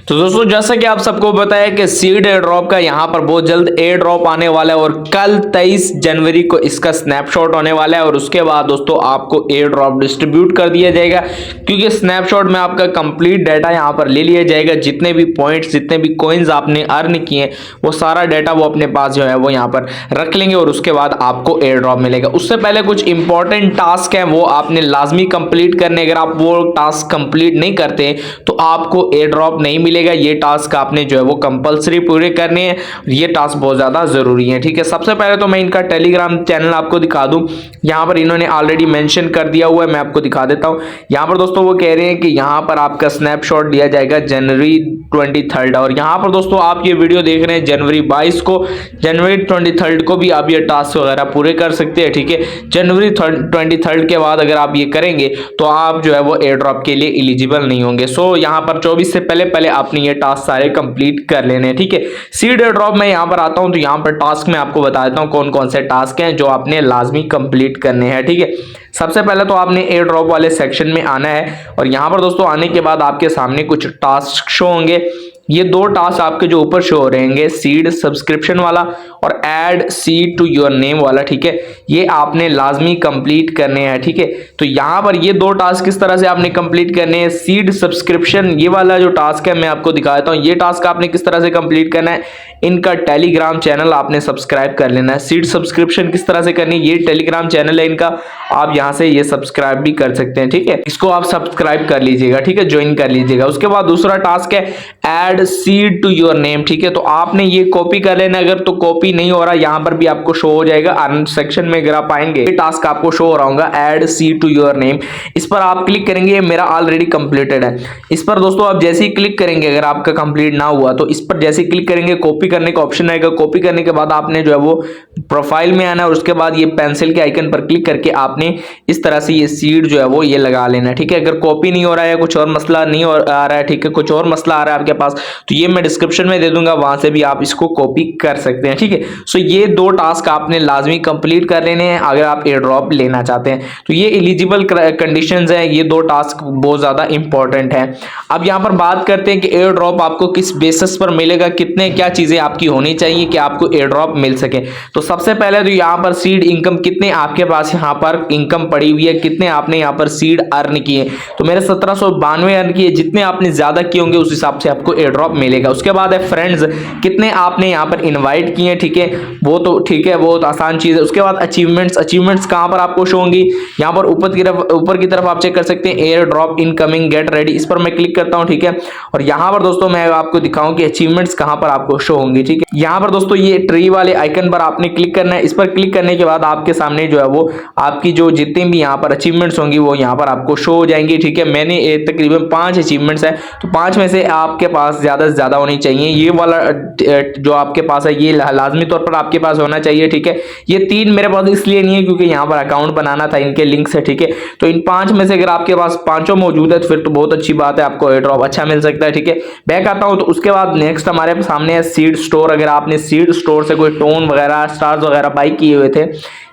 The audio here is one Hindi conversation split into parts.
तो दोस्तों जैसा कि आप सबको पता है कि सीड एयर ड्रॉप का यहाँ पर बहुत जल्द एयर ड्रॉप आने वाला है और कल 23 जनवरी को इसका स्नैपशॉट होने वाला है और उसके बाद दोस्तों आपको एयर ड्रॉप डिस्ट्रीब्यूट कर दिया जाएगा, क्योंकि स्नैपशॉट में आपका कंप्लीट डाटा यहाँ पर ले लिया जाएगा। जितने भी पॉइंट्स, जितने भी कॉइन्स आपने अर्न किए वो सारा डाटा वो अपने पास जो है वो यहाँ पर रख लेंगे और उसके बाद आपको एयर ड्रॉप मिलेगा। उससे पहले कुछ इंपॉर्टेंट टास्क है वो आपने लाजमी कंप्लीट करने। अगर आप वो टास्क कंप्लीट नहीं करते तो आपको एयर ड्रॉप नहीं मिलेगा। ये टास्क आपने जो है वो कंपलसरी पूरे करने हैं। ये टास्क बहुत ज्यादा जरूरी है, ठीक है। सबसे पहले तो मैं इनका टेलीग्राम चैनल आपको दिखा दूं। यहाँ पर इन्होंने ऑलरेडी मेंशन कर दिया हुआ है, मैं आपको दिखा देता हूँ। यहाँ पर दोस्तों वो कह रहे हैं कि यहाँ पर आपका स्नैपशॉट लिया जाएगा जनवरी 23 और यहाँ पर दोस्तों आप ये वीडियो देख रहे हैं जनवरी 22 को। जनवरी 23 को भी आप ये टास्क वगैरह पूरे कर सकते हैं, ठीक है। जनवरी 23 के बाद अगर आप ये करेंगे तो आप जो है वो एयर ड्रॉप के लिए एलिजिबल नहीं होंगे। सो यहाँ पर 24 से पहले आपने ये टास्क सारे कंप्लीट कर लेने हैं, ठीक है। सीड एयर ड्रॉप में यहाँ पर आता हूँ तो यहाँ पर टास्क में आपको बता देता हूँ कौन कौन से टास्क हैं जो आपने लाजमी कंप्लीट करने हैं, ठीक है। सबसे पहले तो आपने एयर ड्रॉप वाले सेक्शन में आना है और यहाँ पर दोस्तों आने के बाद आपके सामने कुछ टास्क शो होंगे। ये दो टास्क आपके जो ऊपर शो हो रहेंगे, सीड सब्सक्रिप्शन वाला और add seed to your name वाला, ठीक है। ये आपने लाजमी कंप्लीट करने हैं, ठीक है। तो यहाँ पर ये दो टास्क किस तरह से आपने कंप्लीट करने हैं। सीड सब्सक्रिप्शन ये वाला जो टास्क है मैं आपको दिखा देता हूँ। ये टास्क आपने किस तरह से कंप्लीट करना है, इनका टेलीग्राम चैनल आपने सब्सक्राइब कर लेना है। सीड सब्सक्रिप्शन किस तरह से करनी है, ये टेलीग्राम चैनल है इनका, आप यहाँ से ये सब्सक्राइब भी कर सकते हैं, ठीक है। इसको आप सब्सक्राइब कर लीजिएगा, ठीक है, ज्वाइन कर लीजिएगा। उसके बाद दूसरा टास्क है add seed to your name, ठीक है। तो आपने ये कॉपी कर लेना। अगर तो कॉपी नहीं हो रहा, यहाँ पर भी आपको शो हो जाएगा अर्न सेक्शन में। अगर आप आएंगे ये टास्क आपको शो हो रहा होगा add seed to your name. इस पर आप क्लिक करेंगे, ये मेरा ऑलरेडी कंप्लीटेड है। इस पर दोस्तों आप जैसे ही क्लिक करेंगे, अगर आपका कंप्लीट ना हुआ तो इस पर जैसे ही क्लिक करेंगे कॉपी करने का ऑप्शन आएगा। कॉपी करने के बाद आपने जो है वो प्रोफाइल में आना है और उसके बाद ये पेंसिल के आइकन पर क्लिक करके आपने इस तरह से ये सीड जो है वो ये लगा लेना है, ठीक है। अगर कॉपी नहीं हो रहा है, कुछ और मसला नहीं आ रहा है, ठीक है, कुछ और मसला आ रहा है आपके पास, तो ये मैं डिस्क्रिप्शन में दे दूंगा, वहां से भी आप इसको कॉपी कर सकते हैं, ठीक है। सो ये दो टास्क आपने लाजमी कंप्लीट कर लेने हैं अगर आप एयर ड्रॉप लेना चाहते हैं। तो ये एलिजिबल कंडीशंस हैं, ये दो टास्क बहुत ज्यादा इंपॉर्टेंट है। अब यहाँ पर बात करते हैं कि एयर ड्रॉप आपको किस बेसिस पर मिलेगा, कितने क्या चीजें आपकी होनी चाहिए कि आपको एयर ड्रॉप मिल सके। तो सबसे पहले तो यहाँ पर सीड इनकम, कितने आपके पास यहाँ पर इनकम पड़ी हुई है, कितने आपने यहाँ पर सीड अर्न किए। तो मेरे 1792 अर्न किए। जितने आपने ज्यादा किए होंगे उस हिसाब से आपको एयर ड्रॉप मिलेगा। उसके बाद है फ्रेंड्स, कितने आपने यहाँ पर इनवाइट किए, ठीक है, वो तो ठीक है, बहुत आसान चीज है। उसके बाद अचीवमेंट्स, अचीवमेंट्स कहां पर आपको शो होंगी, यहाँ पर ऊपर की तरफ आप चेक कर सकते हैं air drop incoming get ready. इस पर मैं क्लिक करता हूं, ठीक है। और यहाँ पर दोस्तों मैं आपको दिखाऊं कि अचीवमेंट्स कहां पर आपको शो होंगी, ठीक है। यहाँ पर दोस्तों ये ट्री वाले आइकन पर आपने क्लिक करना है। इस पर क्लिक करने के बाद आपके सामने जो है वो आपकी जो जितनी भी यहाँ पर अचीवमेंट्स होंगी वो यहाँ पर आपको शो हो जाएंगी, ठीक है। मैंने तकरीबन 5 अचीवमेंट्स है, तो 5 में से आपके पास ज्यादा से ज्यादा होनी चाहिए। ये वाला जो आपके पास है ये लाजमी तौर पर आपके पास होना चाहिए, ठीक है। ये 3 मेरे पास इसलिए नहीं है क्योंकि यहाँ पर अकाउंट बनाना था इनके लिंक से, ठीक है। तो इन 5 में से अगर आपके पास 5 मौजूद है तो फिर तो बहुत अच्छी बात है, आपको एयर ड्रॉप अच्छा मिल सकता है, ठीक है। बैक आता हूँ तो उसके बाद नेक्स्ट हमारे सामने है सीड स्टोर। अगर आपने सीड स्टोर से कोई टोन वगैरह, स्टार्स वगैरह बाई किए हुए थे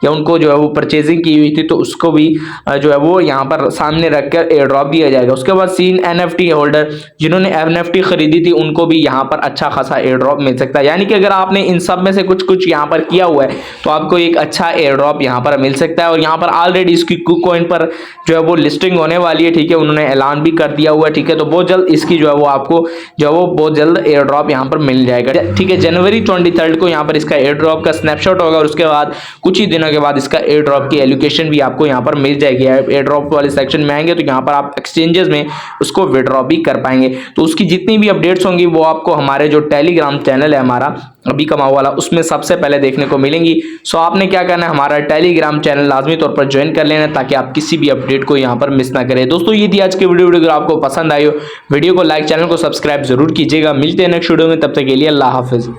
या उनको जो है वो परचेजिंग की हुई थी तो उसको भी जो है वो यहाँ पर सामने रखकर एयर ड्रॉप दिया जाएगा। उसके बाद सीन NFT होल्डर, जिन्होंने NFT खरीदी थी उनको भी यहाँ पर अच्छा खासा एयर ड्रॉप मिल सकता है। यानी कि अगर आपने इन सब में से कुछ यहाँ पर किया हुआ है तो आपको एक अच्छा एयर ड्रॉप यहाँ पर मिल सकता है। और यहाँ पर ऑलरेडी इसकी KuCoin पर जो है वो लिस्टिंग होने वाली है, ठीक है, उन्होंने ऐलान भी कर दिया हुआ है, ठीक है। तो बहुत जल्द इसकी जो है वो आपको जो है वो बहुत जल्द एयर ड्रॉप यहाँ पर मिल जाएगा, ठीक है। जनवरी 23 को यहाँ पर इसका एयर ड्रॉप का स्नैपशॉट होगा और उसके बाद कुछ ही दिनों के बाद इसका एयर ड्रॉप की एलोकेशन भी आपको यहाँ पर मिल जाएगी। एयर ड्रॉप वाले सेक्शन में आएंगे तो यहाँ पर आप एक्सचेंजेस में उसको विड्रॉ भी कर पाएंगे। तो उसकी जितनी भी अपडेट्स होंगी वो आपको हमारे जो टेलीग्राम चैनल है हमारा अभी कमाओ वाला, उसमें सबसे पहले देखने को मिलेंगी। सो आपने क्या करना है, हमारा टेलीग्राम चैनल लाजमी तौर पर ज्वाइन कर लेना ताकि आप किसी भी अपडेट को यहाँ पर मिस ना करें। दोस्तों ये थी आज की वीडियो। अगर आपको पसंद आई हो वीडियो को लाइक, चैनल को सब्सक्राइब जरूर कीजिएगा। मिलते हैं नेक्स्ट वीडियो में, तब तक के लिए अल्लाह हाफिज।